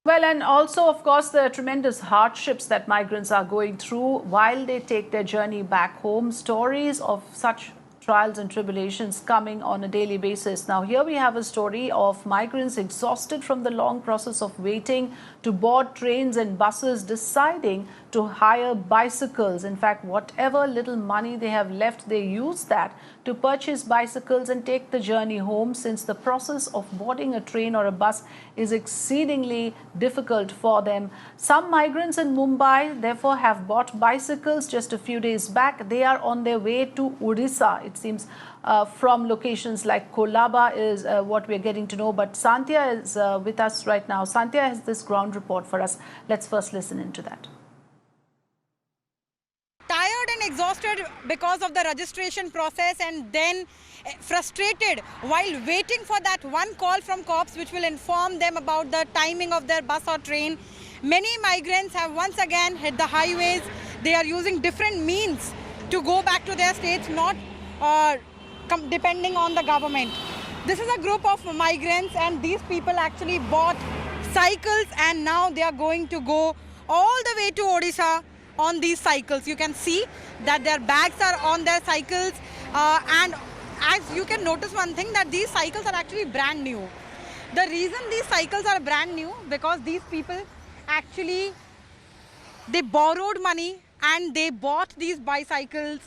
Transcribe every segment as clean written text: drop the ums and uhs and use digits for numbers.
Well, and also, of course, the tremendous hardships that migrants are going through while they take their journey back home. Stories of such trials and tribulations coming on a daily basis. Now, here we have a story of migrants exhausted from the long process of waiting to board trains and buses, deciding to hire bicycles. In fact, whatever little money they have left, they use that to purchase bicycles and take the journey home, since the process of boarding a train or a bus is exceedingly difficult for them. Some migrants in Mumbai therefore have bought bicycles just a few days back. They are on their way to Odisha, it seems, from locations like Kolaba is what we're getting to know. But Santya is with us right now. Santya has this ground report for us. Let's first listen into that. Tired and exhausted because of the registration process, and then frustrated while waiting for that one call from cops which will inform them about the timing of their bus or train. Many migrants have once again hit the highways. They are using different means to go back to their states, not depending on the government. This is a group of migrants, and these people actually bought cycles, and now they are going to go all the way to Odisha on these cycles. You can see that their bags are on their cycles, and as you can notice one thing, that these cycles are actually brand new. The reason these cycles are brand new, because these people actually, they borrowed money and they bought these bicycles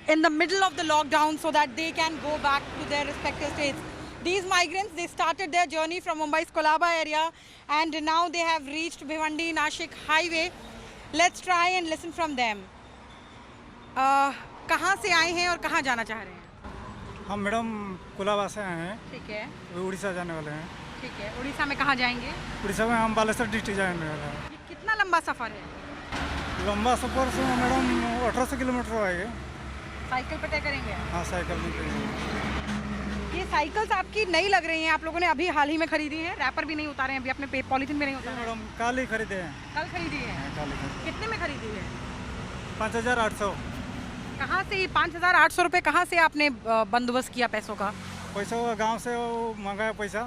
in the middle of the lockdown so that they can go back to their respective states. These migrants, they started their journey from Mumbai's Kolaba area, and now they have reached Bhiwandi-Nashik highway. Let's try and listen from them. कहाँ से आए हैं और कहाँ जाना चाह रहे हैं? हम मैडम कोलाबा से आए हैं। ठीक है। उड़ीसा जाने वाले हैं। ठीक है। उड़ीसा में कहाँ जाएंगे? उड़ीसा में हम बालेश्वर डिस्ट्रिक्ट जाने वाले हैं। ये कितना लंबा सफ़र है? लंबा सफ़र से मैडम 1800 किलोमीटर आएगा। साइकिल पे तय करेंगे? हाँ, साइकिल में करेंगे। ये साइकिल्स आपकी नई लग रही हैं, आप लोगों ने अभी हाल ही में खरीदी है, रैपर भी नहीं उतारे हैं, अभी अपने पॉलिथीन भी नहीं उतारे? मैडम कल ही खरीदे हैं। कल खरीदी है? कल ही। कितने में खरीदी है? 5800। कहाँ से 5800 रुपये कहाँ से आपने बंदोबस्त किया पैसों का? पैसा गांव से मंगाया पैसा,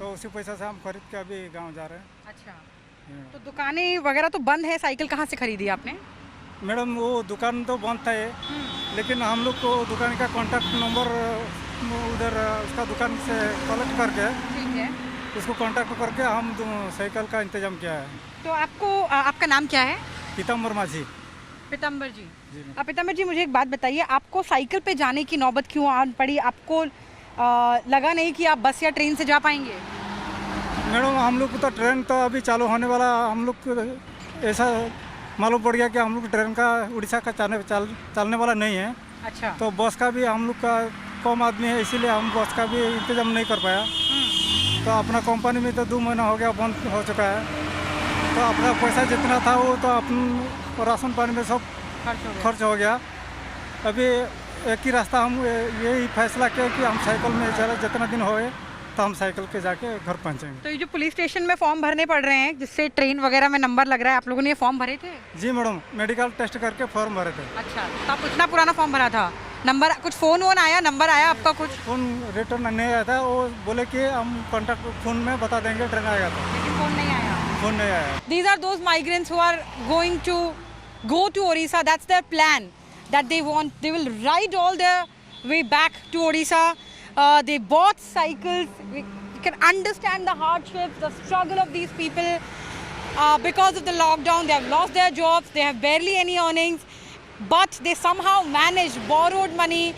तो उसी पैसा से हम खरीद के अभी गांव जा रहे हैं। अच्छा, तो दुकानें वगैरह तो बंद है, साइकिल कहाँ से खरीदी आपने? मैडम वो दुकान तो बंद था, लेकिन हम लोग को दुकान का कॉन्टैक्ट नंबर उधर उसका दुकान से कलेक्ट करके, ठीक है, उसको कॉन्टैक्ट करके हम साइकिल का इंतजाम किया है। तो आपका नाम क्या है? पीताम्बर माझी। पीताम्बर जी। पीताम्बर जी, मुझे एक बात बताइए, आपको साइकिल पे जाने की नौबत क्यों आ पड़ी? आपको लगा नहीं कि आप बस या ट्रेन से जा पाएंगे? मैडम हम लोग को तो ट्रेन तो अभी चालू होने वाला, हम लोग को ऐसा मालूम पड़ गया कि हम लोग ट्रेन का उड़ीसा का चलने वाला नहीं है। अच्छा, तो बस का भी हम लोग का कम आदमी है, इसीलिए हम बस का भी इंतजाम नहीं कर पाया। तो अपना कंपनी में तो 2 महीना हो गया बंद हो चुका है, तो अपना पैसा जितना था वो तो अपन राशन पानी में सब खर्च हो गया। अभी एक ही रास्ता, हम यही फैसला किया कि हम साइकिल में जितना दिन होए तो हम साइकिल पे जाके घर पहुँचेंगे। तो ये जो पुलिस स्टेशन में फॉर्म भरने पड़ रहे हैं जिससे ट्रेन वगैरह में नंबर लग रहा है, आप लोगों ने ये फॉर्म भरे थे? जी मैडम, मेडिकल टेस्ट करके फॉर्म भरे थे। अच्छा, तो आप इतना पुराना फॉर्म भरा था, नंबर कुछ फ़ोन वोन आया, नंबर आया आपका कुछ? फ़ोन रिटर्न नहीं आया था, वो बोले कि हम कॉन्टैक्ट फ़ोन में बता देंगे, ट्रेन आएगा तो। लेकिन फ़ोन नहीं आया? फ़ोन नहीं आया। These are those migrants who are going to go to Odisha. That's their plan, that they will ride all their way back to Odisha. They bought cycles. We can understand the hardships, the struggle of these people. Because of the lockdown, they have lost their jobs, they have barely any earnings, but they somehow managed, borrowed money,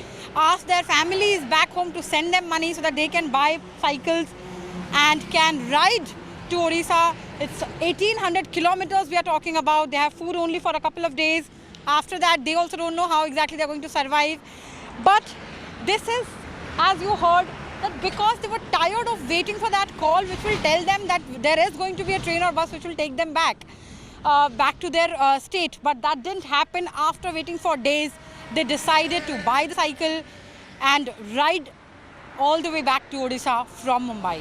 asked their families back home to send them money so that they can buy cycles and can ride to Odisha. It's 1800 kilometers we are talking about. They have food only for a couple of days. After that, they also don't know how exactly they're going to survive. But this is, as you heard, that because they were tired of waiting for that call which will tell them that there is going to be a train or bus which will take them back to their state. But that didn't happen. After waiting for days, they decided to buy the cycle and ride all the way back to Odisha from Mumbai.